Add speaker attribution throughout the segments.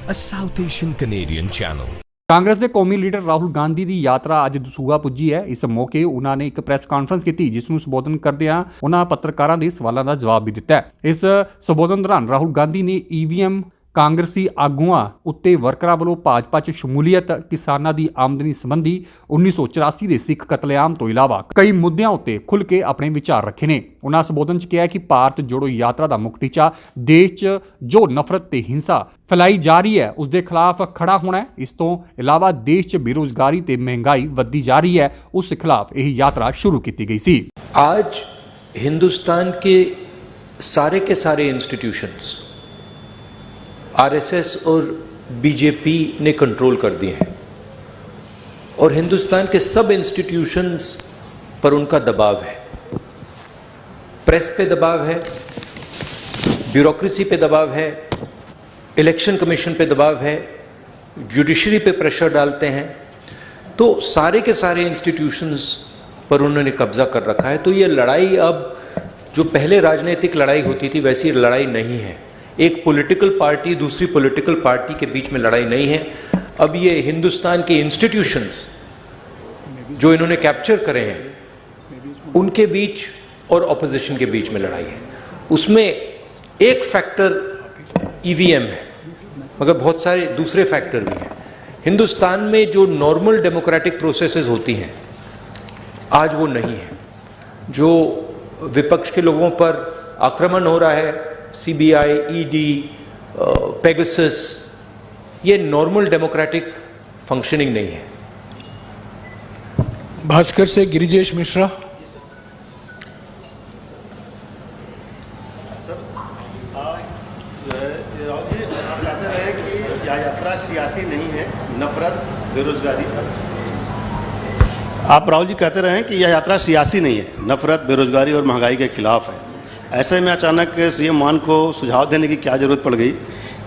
Speaker 1: a South Asian Canadian channel.
Speaker 2: Congress ਦੇ ਕੌਮੀ leader Rahul Gandhi ਦੀ ਯਾਤਰਾ ਅੱਜ ਦਸੂਹਾ ਪੁੱਜੀ ਹੈ। ਇਸ ਮੌਕੇ ਉਹਨਾਂ ਨੇ ਇੱਕ ਪ੍ਰੈਸ ਕਾਨਫਰੰਸ ਕੀਤੀ, ਜਿਸ ਨੂੰ ਸੰਬੋਧਨ ਕਰਦਿਆਂ ਉਹਨਾਂ ਪੱਤਰਕਾਰਾਂ ਦੇ ਸਵਾਲਾਂ ਦਾ ਜਵਾਬ ਵੀ ਦਿੱਤਾ। ਇਸ ਸੰਬੋਧਨ ਦੌਰਾਨ ਰਾਹੁਲ ਗਾਂਧੀ ਨੇ ਈਵੀਐਮ ਕਾਂਗਰਸੀ ਆਗੂਆਂ ਉੱਤੇ ਵਰਕਰਾਂ ਵੱਲੋਂ ਭਾਜਪਾ 'ਚ ਸ਼ਮੂਲੀਅਤ, ਕਿਸਾਨਾਂ ਦੀ ਆਮਦਨੀ ਸੰਬੰਧੀ 1984 ਦੇ ਸਿੱਖ ਕਤਲੇਆਮ ਤੋਂ ਇਲਾਵਾ ਕਈ ਮੁੱਦਿਆਂ ਉੱਤੇ ਖੁੱਲ੍ਹ ਕੇ ਆਪਣੇ ਵਿਚਾਰ ਰੱਖੇ ਨੇ। ਉਹਨਾਂ ਸੰਬੋਧਨ 'ਚ ਕਿਹਾ ਕਿ ਭਾਰਤ ਜੋੜੋ ਯਾਤਰਾ ਦਾ ਮੁੱਖ ਟੀਚਾ ਦੇਸ਼ 'ਚ ਜੋ ਨਫ਼ਰਤ ਤੇ ਹਿੰਸਾ ਫੈਲਾਈ ਜਾ ਰਹੀ ਹੈ ਉਸ ਦੇ ਖਿਲਾਫ ਖੜਾ ਹੋਣਾ ਹੈ। ਇਸ ਤੋਂ ਇਲਾਵਾ ਦੇਸ਼ 'ਚ ਬੇਰੁਜ਼ਗਾਰੀ ਤੇ ਮਹਿੰਗਾਈ ਵੱਧਦੀ ਜਾ ਰਹੀ ਹੈ, ਉਸ ਖਿਲਾਫ ਇਹ ਯਾਤਰਾ ਸ਼ੁਰੂ ਕੀਤੀ ਗਈ ਸੀ।
Speaker 3: आज हिंदुस्तान के सारे इंस्टीट्यूशंस आरएसएस और बीजेपी ने कंट्रोल कर दिए हैं और हिंदुस्तान के सब इंस्टीट्यूशंस पर उनका दबाव है। प्रेस पे दबाव है, ब्यूरोक्रेसी पे दबाव है, इलेक्शन कमीशन पे दबाव है, जुडिशरी पे प्रेशर डालते हैं। तो सारे के सारे इंस्टीट्यूशंस पर उन्होंने कब्जा कर रखा है। तो ये लड़ाई अब जो पहले राजनीतिक लड़ाई होती थी वैसी लड़ाई नहीं है। एक पॉलिटिकल पार्टी दूसरी पॉलिटिकल पार्टी के बीच में लड़ाई नहीं है। अब ये हिंदुस्तान के इंस्टीट्यूशंस जो इन्होंने कैप्चर करे हैं उनके बीच और ऑपोजिशन के बीच में लड़ाई है। उसमें एक फैक्टर ईवीएम है, मगर बहुत सारे दूसरे फैक्टर भी हैं। हिंदुस्तान में जो नॉर्मल डेमोक्रेटिक प्रोसेसेस होती हैं आज वो नहीं है। जो विपक्ष के लोगों पर आक्रमण हो रहा है, सीबीआई, ईडी, पेगासस, ये नॉर्मल डेमोक्रेटिक फंक्शनिंग नहीं है।
Speaker 4: भास्कर से गिरिजेश मिश्रा।
Speaker 5: यात्रा सियासी नहीं है, नफरत, बेरोजगारी। आप राहुल जी कहते रहे कि यह यात्रा सियासी नहीं है, नफरत, बेरोजगारी और महंगाई के खिलाफ है। ऐसे में अचानक सीएम मान को सुझाव देने की क्या जरूरत पड़ गई?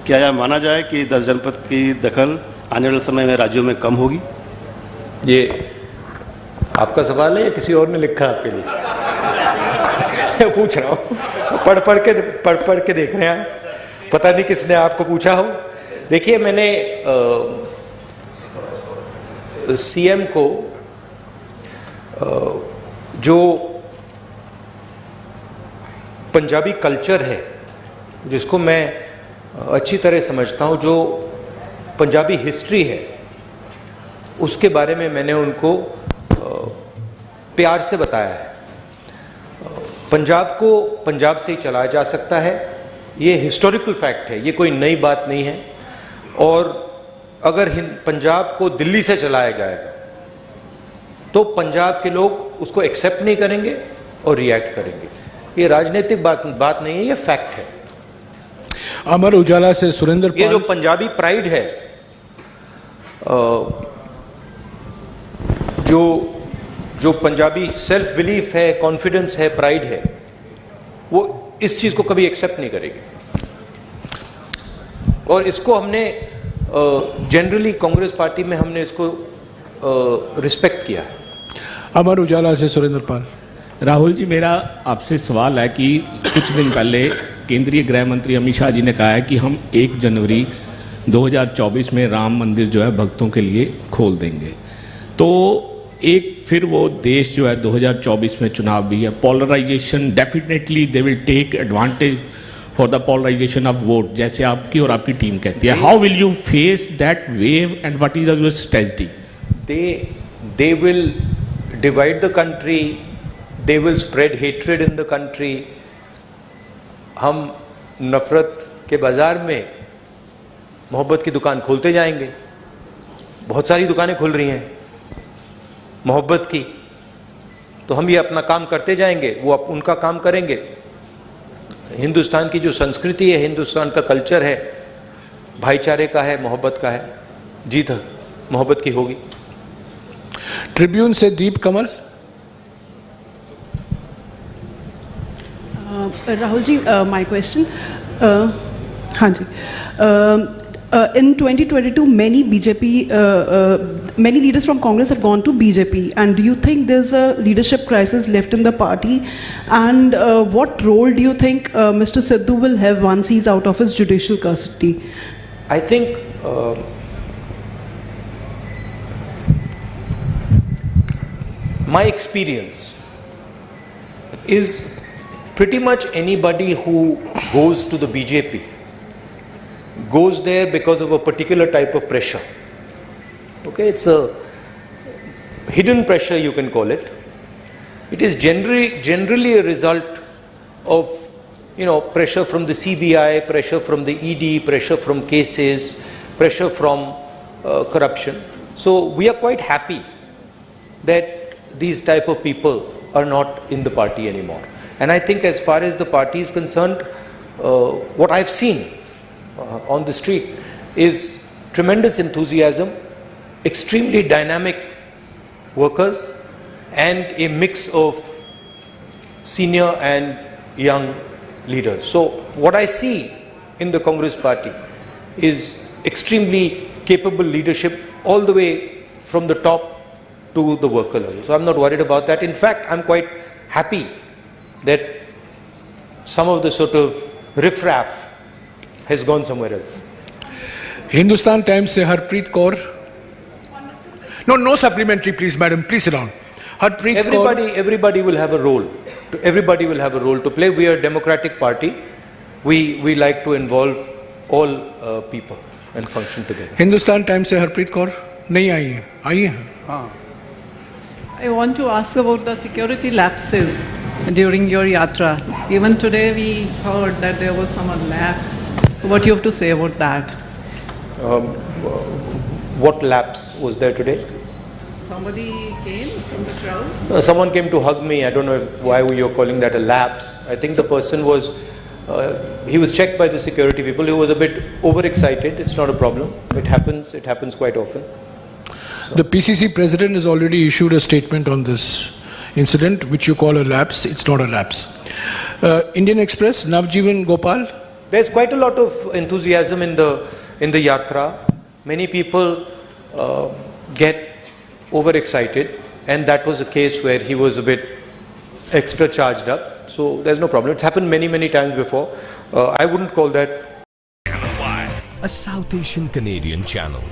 Speaker 5: क्या यह माना जाए कि 10 जनपद की दखल आने वाले समय में राज्यों में कम होगी?
Speaker 3: ये आपका सवाल है या किसी और ने लिखा आपके लिए? पूछ रहा हूँ, पढ़ के देख रहे हैं, पता नहीं किसने आपको पूछा हो। देखिए, मैंने सीएम को जो पंजाबी कल्चर है, जिसको मैं अच्छी तरह समझता हूँ, जो पंजाबी हिस्ट्री है, उसके बारे में मैंने उनको प्यार से बताया है। पंजाब को पंजाब से ही चलाया जा सकता है, ये हिस्टोरिकल फैक्ट है, ये कोई नई बात नहीं है। और अगर पंजाब को दिल्ली से चलाया जाएगा तो पंजाब के लोग उसको एक्सेप्ट नहीं करेंगे और रिएक्ट करेंगे। ये राजनीतिक बात नहीं है, ये फैक्ट है।
Speaker 4: अमर उजाला से सुरेंद्र
Speaker 3: ये जो पंजाबी प्राइड है, जो पंजाबी सेल्फ बिलीफ है, कॉन्फिडेंस है, प्राइड है, वो इस चीज को कभी एक्सेप्ट नहीं करेगी। और इसको हमने जनरली कांग्रेस पार्टी में हमने इसको रिस्पेक्ट किया है।
Speaker 4: अमर उजाला से सुरेंद्र पाल।
Speaker 6: राहुल जी, मेरा आपसे सवाल है कि कुछ दिन पहले केंद्रीय गृह मंत्री अमित शाह जी ने कहा है कि हम 1 जनवरी 2024 में राम मंदिर जो है भक्तों के लिए खोल देंगे। तो एक फिर वो देश जो है 2024 में चुनाव भी है, polarization, definitely they will take advantage for the polarization of vote, जैसे आपकी और आपकी टीम कहती है। How will you face that wave and what is your strategy?
Speaker 3: They will divide the country, they will spread hatred in the country। हम नफरत के बाजार में मोहब्बत की दुकान खोलते जाएंगे। बहुत सारी दुकानें खुल रही हैं मोहब्बत की, तो हम ये अपना काम करते जाएंगे, वो उनका काम करेंगे। हिंदुस्तान की जो संस्कृति है, हिंदुस्तान का कल्चर है, भाईचारे का है, मोहब्बत का है, जीत मोहब्बत की होगी।
Speaker 4: ट्रिब्यून से दीप कमल।
Speaker 7: राहुल जी, माय क्वेश्चन, हाँ जी, in 2022 many leaders from Congress have gone to BJP, and do you think there's a leadership crisis left in the party, and what role do you think Mr. Sidhu will have once he's out of his judicial custody?
Speaker 3: I think my experience is pretty much anybody who goes to the BJP goes there because of a particular type of pressure. Okay, it's a hidden pressure, you can call it. It is generally a result of, pressure from the CBI, pressure from the ED, pressure from cases, pressure from corruption. So we are quite happy that these type of people are not in the party anymore. And I think as far as the party is concerned, what I've seen on the street is tremendous enthusiasm, extremely dynamic workers, and a mix of senior and young leaders. So what I see in the Congress party is extremely capable leadership all the way from the top to the worker level. So I'm not worried about that. In fact, I'm quite happy that some of the sort of riffraff has gone somewhere else.
Speaker 4: Hindustan Times से Harpreet Kaur. No supplementary, please, madam. Please sit down. Harpreet Kaur.
Speaker 3: Everybody will have a role. Everybody will have a role to play. We are a democratic party. We like to involve all people and function together.
Speaker 4: Hindustan Times से हरप्रीत कौर नहीं आई है. आई है.
Speaker 8: I want to ask about the security lapses during your yatra. Even today we heard that there was some lapse. So what you have to say about that?
Speaker 3: What lapse was there today?
Speaker 8: Somebody came from the crowd?
Speaker 3: Someone came to hug me. I don't know why you're calling that a lapse. I think the person was, he was checked by the security people. He was a bit overexcited. It's not a problem. It happens quite often.
Speaker 4: The PCC president has already issued a statement on this incident, which you call a lapse. It's not a lapse. Indian Express, Navjeevan Gopal.
Speaker 3: There's quite a lot of enthusiasm in the yatra. Many people get overexcited, and that was a case where he was a bit extra charged up. So there's no problem. It's happened many times before. I wouldn't call that
Speaker 1: A South Asian Canadian channel.